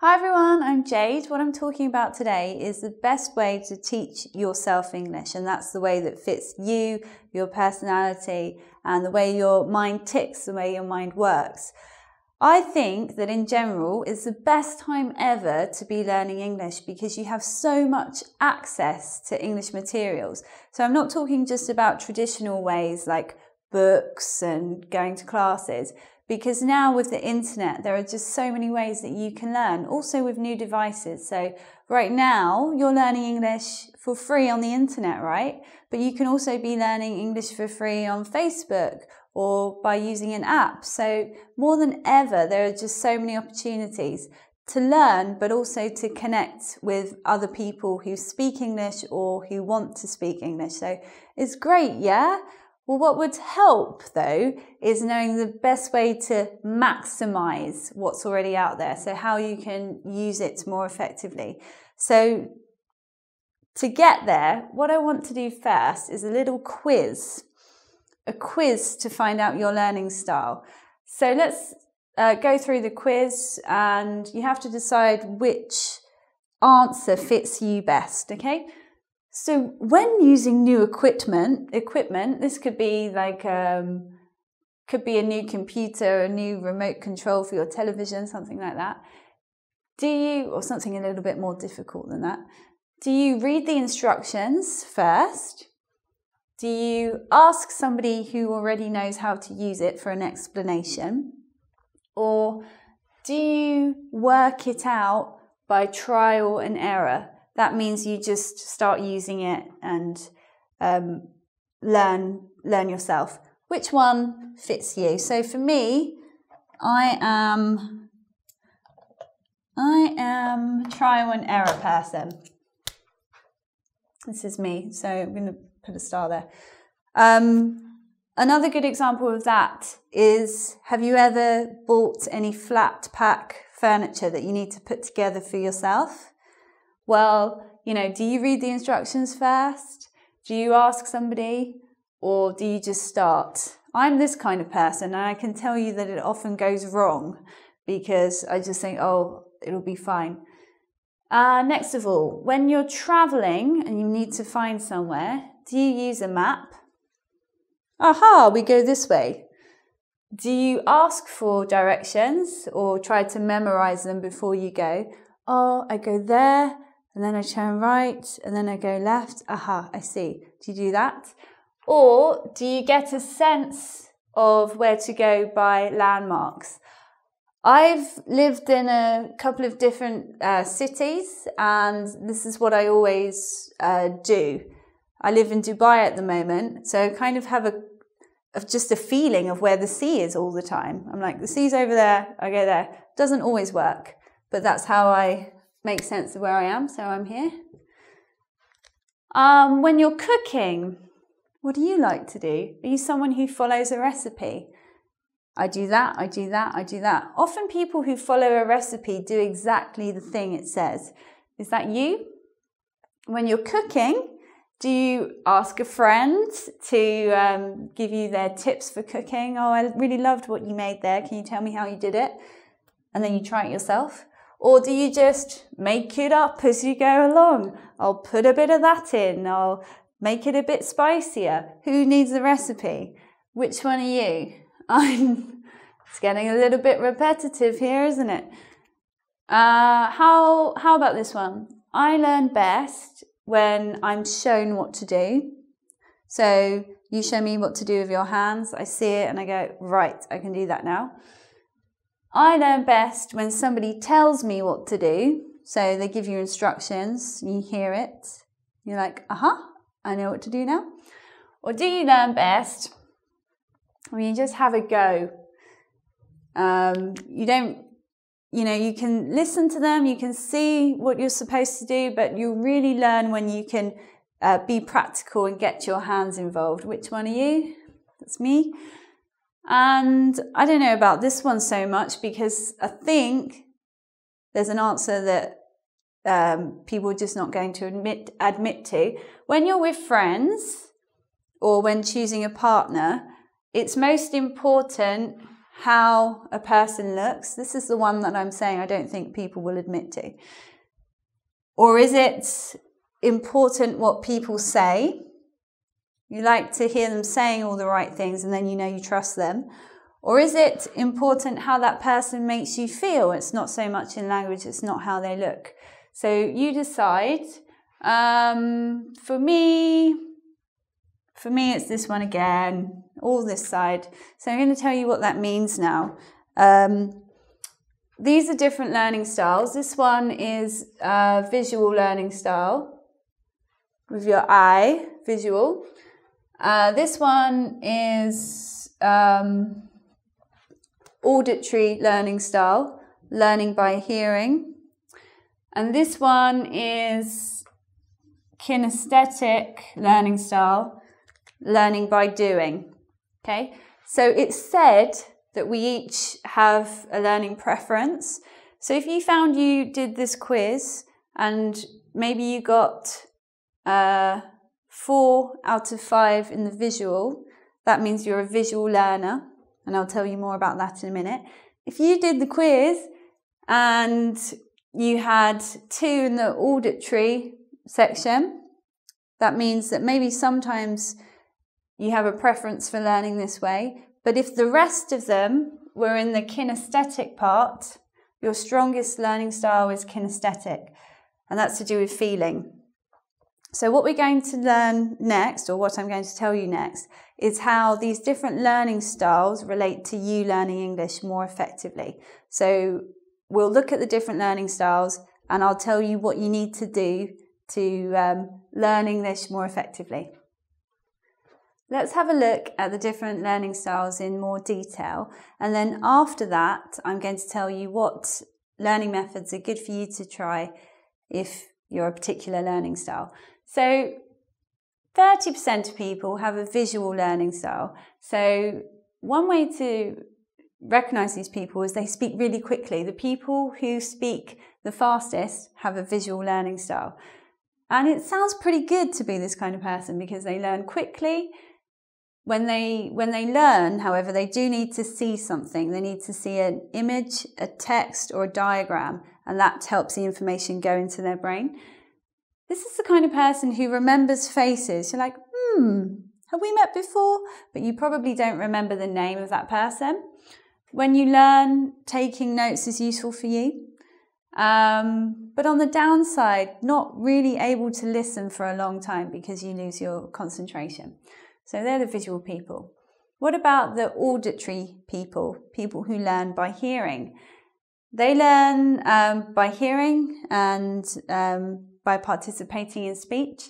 Hi everyone, I'm Jade. What I'm talking about today is the best way to teach yourself English, and that's the way that fits you, your personality, and the way your mind ticks, the way your mind works. I think that in general it's the best time ever to be learning English because you have so much access to English materials. So I'm not talking just about traditional ways like books and going to classes, because now with the internet there are just so many ways that you can learn, also with new devices. So right now you're learning English for free on the internet, right? But you can also be learning English for free on Facebook or by using an app. So more than ever there are just so many opportunities to learn, but also to connect with other people who speak English or who want to speak English. So it's great, yeah? Well, what would help though is knowing the best way to maximize what's already out there. So how you can use it more effectively. So to get there, what I want to do first is a little quiz. A quiz to find out your learning style. So let's go through the quiz and you have to decide which answer fits you best, okay? So when using new equipment, this could be like, could be a new computer, a new remote control for your television, something like that. Or something a little bit more difficult than that. Do you read the instructions first? Do you ask somebody who already knows how to use it for an explanation? Or do you work it out by trial and error? That means you just start using it and learn yourself. Which one fits you? So for me, I am trial and error person. This is me, so I'm going to put a star there. Another good example of that is, have you ever bought any flat pack furniture that you need to put together for yourself? Well, you know, do you read the instructions first? Do you ask somebody? Or do you just start? I'm this kind of person, and I can tell you that it often goes wrong because I just think, oh, it'll be fine. Next of all, when you're traveling and you need to find somewhere, do you use a map? Aha, we go this way. Do you ask for directions or try to memorize them before you go? Oh, I go there, and then I turn right, and then I go left. Aha, I see. Do you do that? Or do you get a sense of where to go by landmarks? I've lived in a couple of different cities, and this is what I always do. I live in Dubai at the moment, so I kind of have just a feeling of where the sea is all the time. I'm like, the sea's over there, I go there. Doesn't always work, but that's how I make sense of where I am, so I'm here. When you're cooking, what do you like to do? Are you someone who follows a recipe? I do that, I do that, I do that. Often people who follow a recipe do exactly the thing it says. Is that you? When you're cooking, do you ask a friend to give you their tips for cooking? Oh, I really loved what you made there. Can you tell me how you did it? And then you try it yourself. Or do you just make it up as you go along? I'll put a bit of that in. I'll make it a bit spicier. Who needs the recipe? Which one are you? It's getting a little bit repetitive here, isn't it? How about this one? I learn best when I'm shown what to do. So you show me what to do with your hands. I see it and I go, right, I can do that now. I learn best when somebody tells me what to do. So they give you instructions, you hear it. You're like, aha, I know what to do now. Or do you learn best when you just have a go? You can listen to them, you can see what you're supposed to do, but you really learn when you can be practical and get your hands involved. Which one are you? That's me. And I don't know about this one so much because I think there's an answer that people are just not going to admit to. When you're with friends or when choosing a partner, it's most important how a person looks? This is the one that I'm saying I don't think people will admit to. Or is it important what people say? You like to hear them saying all the right things and then you know you trust them. Or is it important how that person makes you feel? It's not so much in language, it's not how they look. So you decide. For me, it's this one again, all this side. So I'm going to tell you what that means now. These are different learning styles. This one is visual learning style with your eye, visual. This one is auditory learning style, learning by hearing. And this one is kinesthetic learning style, learning by doing. Okay, so it's said that we each have a learning preference. So if you found you did this quiz and maybe you got 4 out of 5 in the visual, that means you're a visual learner, and I'll tell you more about that in a minute. If you did the quiz and you had 2 in the auditory section, that means that maybe sometimes you have a preference for learning this way, but if the rest of them were in the kinesthetic part, your strongest learning style is kinesthetic, and that's to do with feeling. So what we're going to learn next, or what I'm going to tell you next, is how these different learning styles relate to you learning English more effectively. So we'll look at the different learning styles and I'll tell you what you need to do to learn English more effectively. Let's have a look at the different learning styles in more detail, and then after that I'm going to tell you what learning methods are good for you to try if you're a particular learning style. So 30% of people have a visual learning style. So one way to recognize these people is they speak really quickly. The people who speak the fastest have a visual learning style. And it sounds pretty good to be this kind of person because they learn quickly. When they learn, however, they do need to see something. They need to see an image, a text, or a diagram, and that helps the information go into their brain. This is the kind of person who remembers faces. You're like, have we met before? But you probably don't remember the name of that person. When you learn, taking notes is useful for you. But on the downside, not really able to listen for a long time because you lose your concentration. So they're the visual people. What about the auditory people, people who learn by hearing? They learn by hearing and by participating in speech.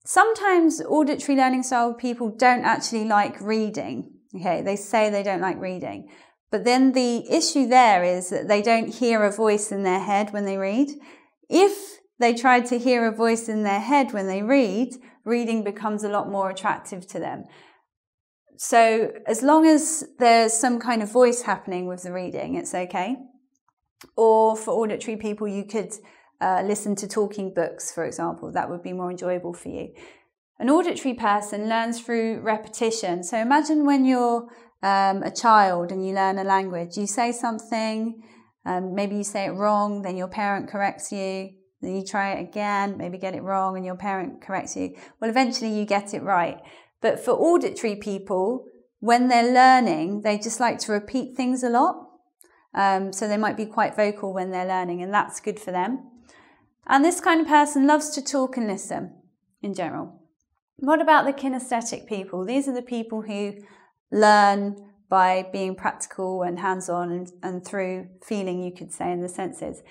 Sometimes auditory learning style people don't actually like reading. Okay, they say they don't like reading. But then the issue there is that they don't hear a voice in their head when they read. If they try to hear a voice in their head when they read, reading becomes a lot more attractive to them. So as long as there's some kind of voice happening with the reading, it's okay. Or for auditory people, you could listen to talking books, for example. That would be more enjoyable for you. An auditory person learns through repetition. So imagine when you're a child and you learn a language. You say something, maybe you say it wrong, then your parent corrects you. Then you try it again, maybe get it wrong, and your parent corrects you. Well, eventually you get it right. But for auditory people, when they're learning, they just like to repeat things a lot. So they might be quite vocal when they're learning, and that's good for them. And this kind of person loves to talk and listen in general. What about the kinesthetic people? These are the people who learn by being practical and hands-on and through feeling, you could say, in the senses.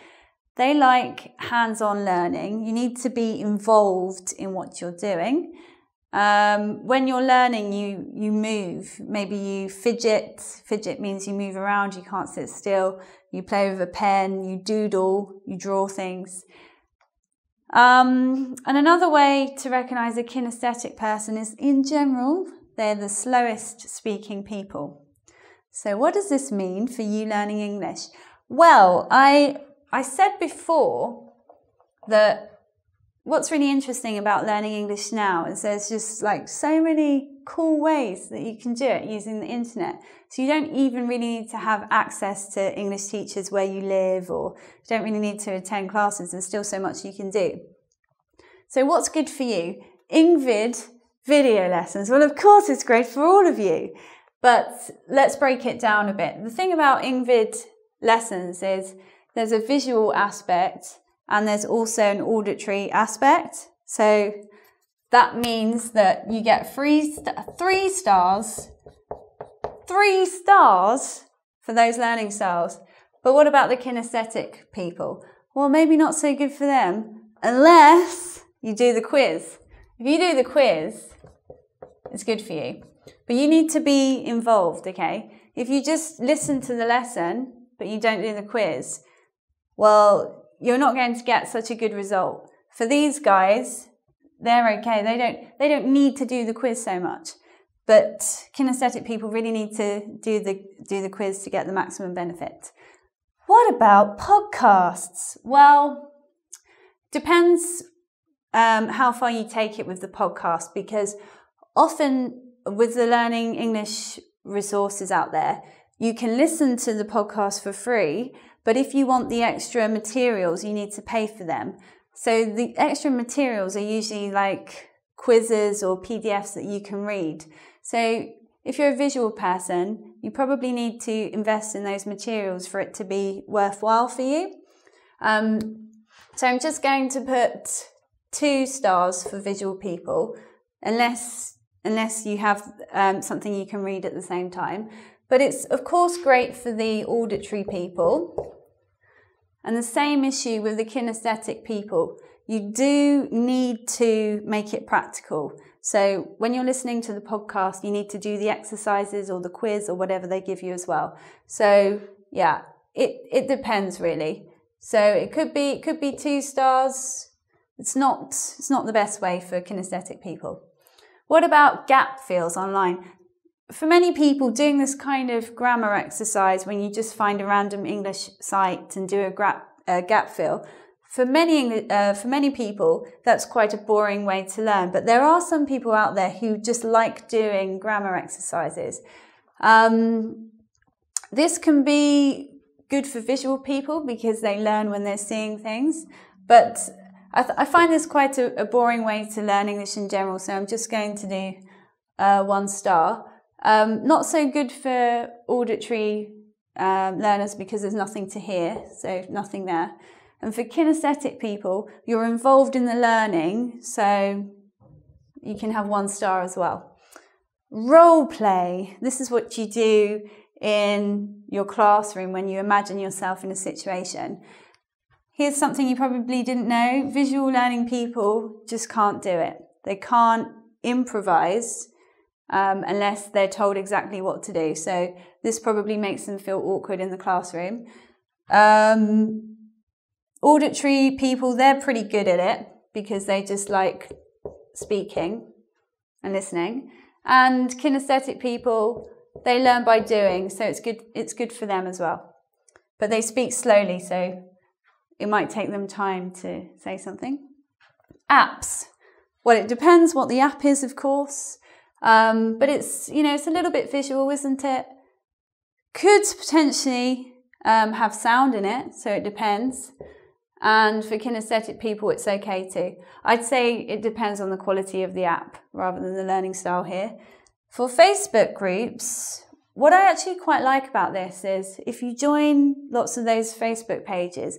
They like hands-on learning. You need to be involved in what you're doing. When you're learning, you move. Maybe you fidget. Fidget means you move around, you can't sit still. You play with a pen, you doodle, you draw things. And another way to recognize a kinesthetic person is, in general, they're the slowest speaking people. So what does this mean for you learning English? Well, I said before that what's really interesting about learning English now is there's just like so many cool ways that you can do it using the internet. So you don't even really need to have access to English teachers where you live, or you don't really need to attend classes. There's still so much you can do. So what's good for you? engVid video lessons. Well, of course it's great for all of you, but let's break it down a bit. The thing about engVid lessons is there's a visual aspect and there's also an auditory aspect. So that means that you get three stars for those learning styles. But what about the kinesthetic people? Well, maybe not so good for them unless you do the quiz. If you do the quiz, it's good for you. But you need to be involved, okay? If you just listen to the lesson, but you don't do the quiz, well, you're not going to get such a good result. For these guys, they're okay. They don't need to do the quiz so much. But kinesthetic people really need to do the quiz to get the maximum benefit. What about podcasts? Well, depends how far you take it with the podcast, because often with the Learning English resources out there, you can listen to the podcast for free, but if you want the extra materials, you need to pay for them. So the extra materials are usually like quizzes or PDFs that you can read. So if you're a visual person, you probably need to invest in those materials for it to be worthwhile for you. So I'm just going to put 2 stars for visual people, unless you have something you can read at the same time. But it's of course great for the auditory people. And the same issue with the kinesthetic people. You do need to make it practical. So when you're listening to the podcast, you need to do the exercises or the quiz or whatever they give you as well. So yeah, it depends really. So it could be 2 stars. It's not the best way for kinesthetic people. What about gap fills online? For many people, doing this kind of grammar exercise when you just find a random English site and do a gap fill, for many people, that's quite a boring way to learn. But there are some people out there who just like doing grammar exercises. This can be good for visual people because they learn when they're seeing things. But I find this quite a boring way to learn English in general, so I'm just going to do 1 star. Not so good for auditory learners because there's nothing to hear, so nothing there. And for kinesthetic people, you're involved in the learning, so you can have 1 star as well. Role play. This is what you do in your classroom when you imagine yourself in a situation. Here's something you probably didn't know. Visual learning people just can't do it. They can't improvise unless they're told exactly what to do. So this probably makes them feel awkward in the classroom. Auditory people, they're pretty good at it because they just like speaking and listening. And kinesthetic people, they learn by doing, so it's good for them as well. But they speak slowly, so it might take them time to say something. Apps. Well, it depends what the app is, of course. But it's a little bit visual, isn't it? Could potentially have sound in it, so it depends. And for kinesthetic people, it's okay too. I'd say it depends on the quality of the app rather than the learning style here. For Facebook groups, what I actually quite like about this is if you join lots of those Facebook pages,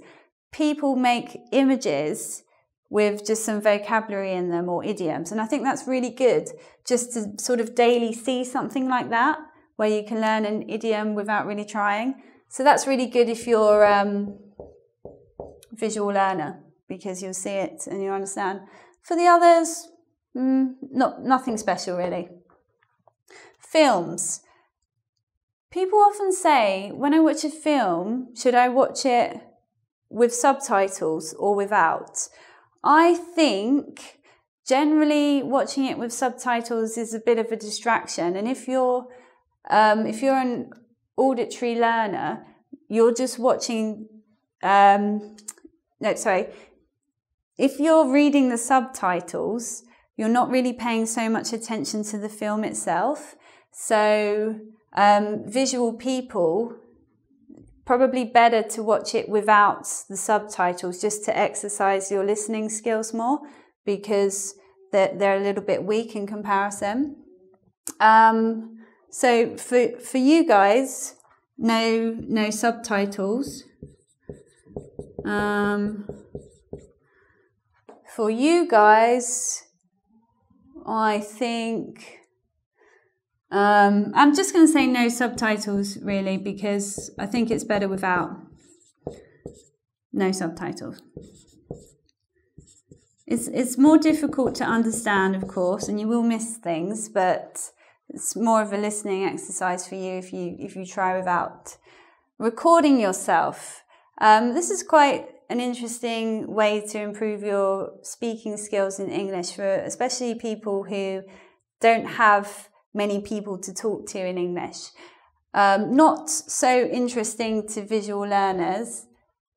people make images with just some vocabulary in them or idioms. And I think that's really good just to sort of daily see something like that, where you can learn an idiom without really trying. So that's really good if you're a visual learner, because you'll see it and you understand. For the others, nothing special really. Films. People often say, when I watch a film, should I watch it with subtitles or without? I think generally watching it with subtitles is a bit of a distraction. And if you're an auditory learner, you're just watching, if you're reading the subtitles, you're not really paying so much attention to the film itself. So visual people, probably better to watch it without the subtitles, just to exercise your listening skills more, because they're a little bit weak in comparison. So for you guys, no subtitles. For you guys, I think I'm just going to say no subtitles, really, because I think it's better without no subtitles. It's more difficult to understand, of course, and you will miss things, but it's more of a listening exercise for you if you try without recording yourself. This is quite an interesting way to improve your speaking skills in English, for especially people who don't have many people to talk to in English. Not so interesting to visual learners,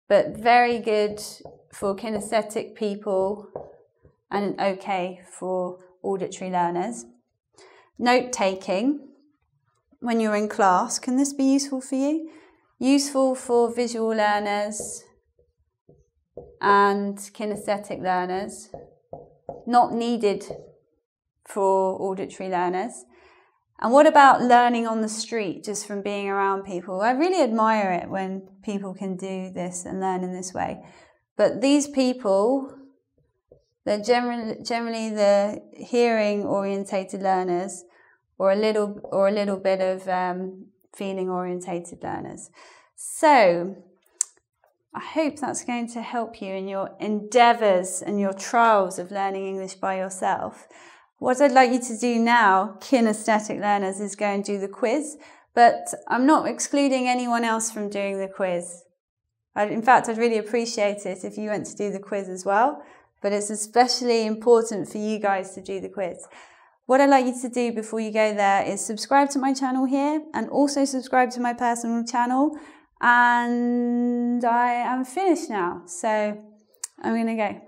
but very good for kinesthetic people and okay for auditory learners. Note taking when you're in class, can this be useful for you? Useful for visual learners and kinesthetic learners. Not needed for auditory learners. And what about learning on the street, just from being around people? I really admire it when people can do this and learn in this way. But these people, they're generally the hearing-orientated learners, or a little bit of feeling-orientated learners. So I hope that's going to help you in your endeavours and your trials of learning English by yourself. What I'd like you to do now, kinesthetic learners, is go and do the quiz, but I'm not excluding anyone else from doing the quiz. In fact, I'd really appreciate it if you went to do the quiz as well, but it's especially important for you guys to do the quiz. What I'd like you to do before you go there is subscribe to my channel here, and also subscribe to my personal channel. And I am finished now, so I'm going to go.